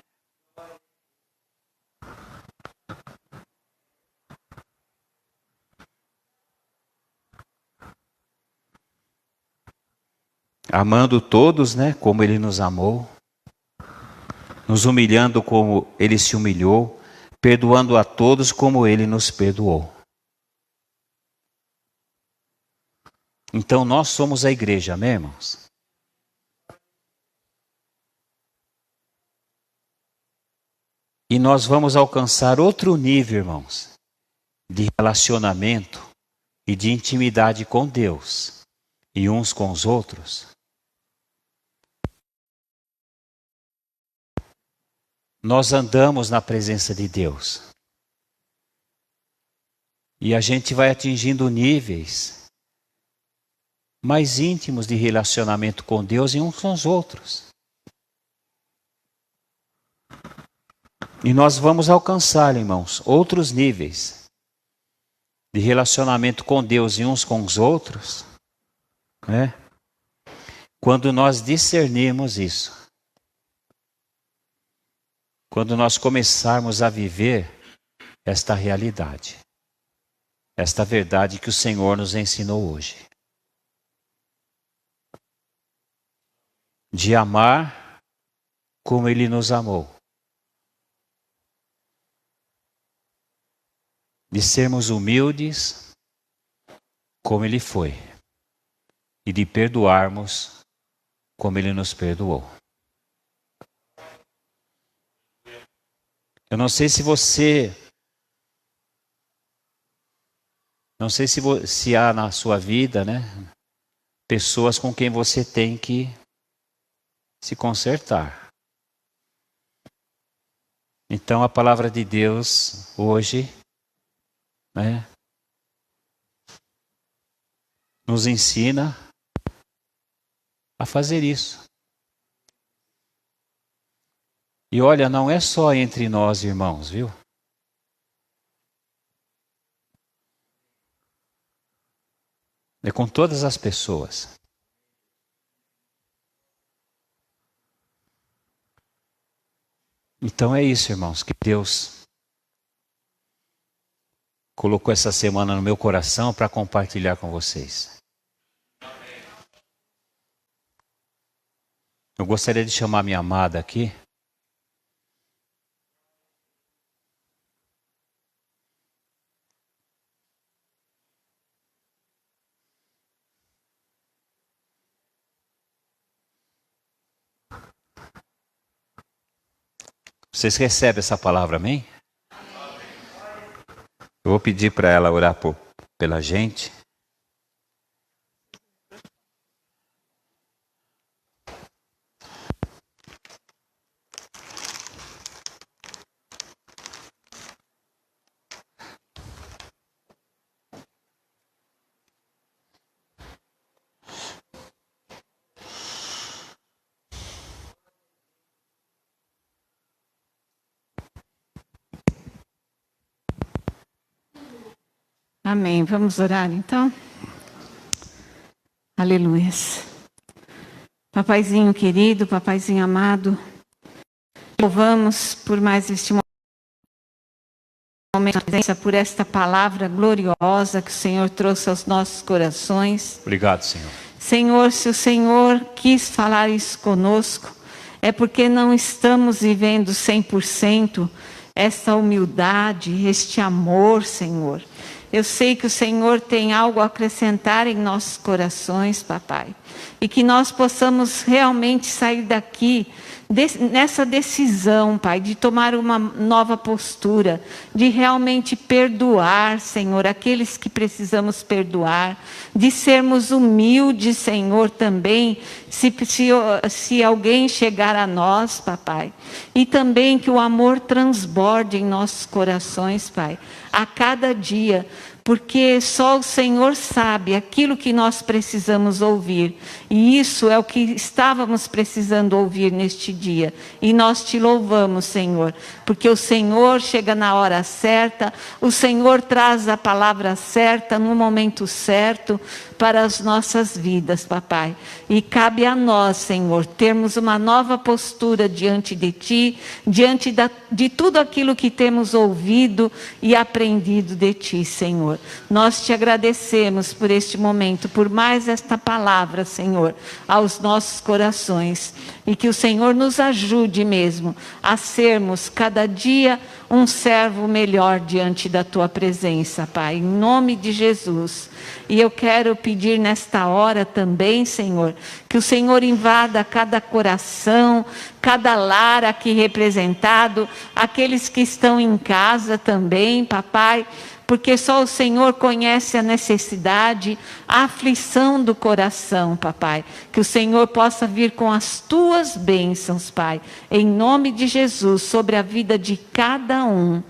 Amando todos, como ele nos amou. Nos humilhando como ele se humilhou, perdoando a todos como ele nos perdoou. Então nós somos a igreja, amém, irmãos? E nós vamos alcançar outro nível, irmãos, de relacionamento e de intimidade com Deus e uns com os outros, nós andamos na presença de Deus. E a gente vai atingindo níveis mais íntimos de relacionamento com Deus e uns com os outros. E nós vamos alcançar, irmãos, outros níveis de relacionamento com Deus e uns com os outros, né? Quando nós discernirmos isso. Quando nós começarmos a viver esta realidade. Esta verdade que o Senhor nos ensinou hoje. De amar como Ele nos amou. De sermos humildes como Ele foi. E de perdoarmos como Ele nos perdoou. Eu não sei se você... Não sei se há na sua vida, né, pessoas com quem você tem que se consertar. Então a palavra de Deus hoje, né, nos ensina a fazer isso. E olha, não é só entre nós, irmãos, viu? É com todas as pessoas. Então é isso, irmãos, que Deus colocou essa semana no meu coração para compartilhar com vocês. Eu gostaria de chamar minha amada aqui. Vocês recebem essa palavra, amém? Eu vou pedir para ela orar pela gente. Amém. Vamos orar então? Aleluia. Papaizinho querido, papaizinho amado, louvamos por mais este momento, por esta palavra gloriosa que o Senhor trouxe aos nossos corações. Obrigado, Senhor. Senhor, se o Senhor quis falar isso conosco, é porque não estamos vivendo 100% essa humildade, este amor, Senhor. Eu sei que o Senhor tem algo a acrescentar em nossos corações, papai. E que nós possamos realmente sair daqui nessa decisão, Pai, de tomar uma nova postura, de realmente perdoar, Senhor, aqueles que precisamos perdoar, de sermos humildes, Senhor, também, se alguém chegar a nós, papai. E também que o amor transborde em nossos corações, Pai, a cada dia, porque só o Senhor sabe aquilo que nós precisamos ouvir. E isso é o que estávamos precisando ouvir neste dia. E nós te louvamos, Senhor, porque o Senhor chega na hora certa, o Senhor traz a palavra certa, no momento certo, para as nossas vidas, papai. E cabe a nós, Senhor, termos uma nova postura diante de ti, diante de tudo aquilo que temos ouvido e aprendido de ti, Senhor. Nós te agradecemos por este momento, por mais esta palavra, Senhor, aos nossos corações. E que o Senhor nos ajude mesmo a sermos cada dia um servo melhor diante da tua presença, Pai, em nome de Jesus. E eu quero pedir nesta hora também, Senhor, que o Senhor invada cada coração, cada lar aqui representado, aqueles que estão em casa também, papai, porque só o Senhor conhece a necessidade, a aflição do coração, papai. Que o Senhor possa vir com as tuas bênçãos, Pai, em nome de Jesus, sobre a vida de cada um.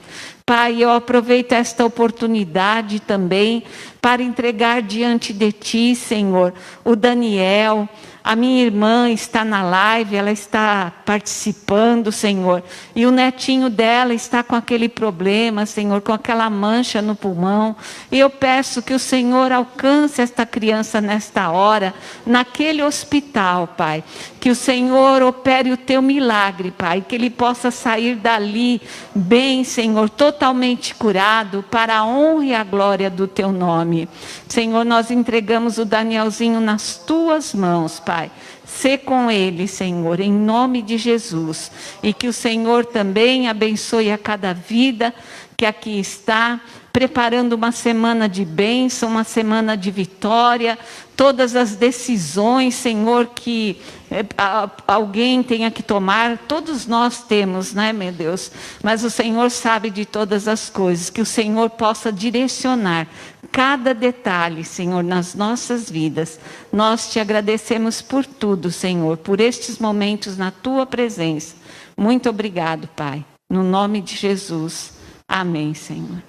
Pai, eu aproveito esta oportunidade também para entregar diante de Ti, Senhor, o Daniel. A minha irmã está na live, ela está participando, Senhor. E o netinho dela está com aquele problema, Senhor, com aquela mancha no pulmão. E eu peço que o Senhor alcance esta criança nesta hora, naquele hospital, Pai. Que o Senhor opere o Teu milagre, Pai. Que ele possa sair dali bem, Senhor, totalmente curado, para a honra e a glória do Teu nome. Senhor, nós entregamos o Danielzinho nas Tuas mãos, Pai. Sê com ele, Senhor, em nome de Jesus. E que o Senhor também abençoe a cada vida que aqui está, preparando uma semana de bênção, uma semana de vitória, todas as decisões, Senhor, que alguém tenha que tomar, todos nós temos, né, meu Deus? Mas o Senhor sabe de todas as coisas, que o Senhor possa direcionar cada detalhe, Senhor, nas nossas vidas. Nós te agradecemos por tudo, Senhor, por estes momentos na Tua presença. Muito obrigado, Pai. No nome de Jesus. Amém, Senhor.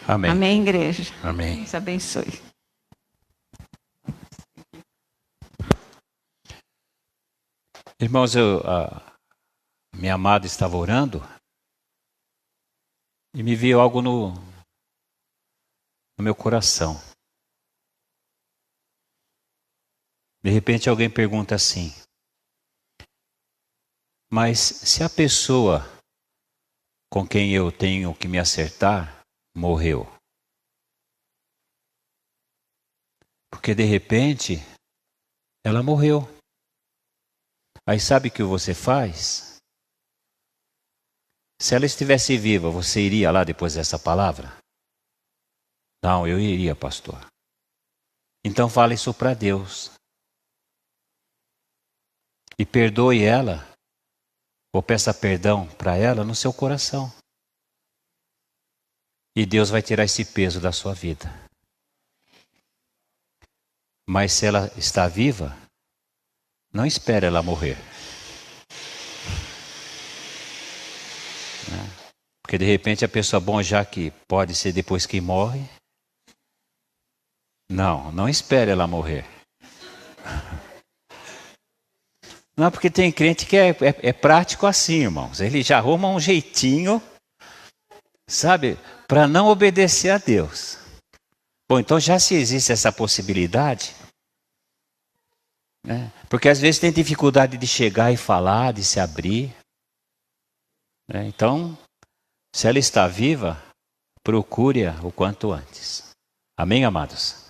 Amém. Amém, igreja. Amém. Deus abençoe. Irmãos, minha amada estava orando e me veio algo no meu coração. De repente alguém pergunta assim: mas se a pessoa com quem eu tenho que me acertar morreu? Porque de repente ela morreu. Aí sabe o que você faz? Se ela estivesse viva, você iria lá depois dessa palavra? Não, eu iria, pastor. Então fale isso para Deus. E perdoe ela, ou peça perdão para ela no seu coração. E Deus vai tirar esse peso da sua vida. Mas se ela está viva, não espere ela morrer. Porque de repente a pessoa, bom, já que pode ser depois que morre. Não espere ela morrer. Não, porque tem crente que é prático assim, irmãos. Ele já arruma um jeitinho, sabe, para não obedecer a Deus. Bom, então já se existe essa possibilidade, né? Porque às vezes tem dificuldade de chegar e falar, de se abrir, né? Então, se ela está viva, procure-a o quanto antes. Amém, amados?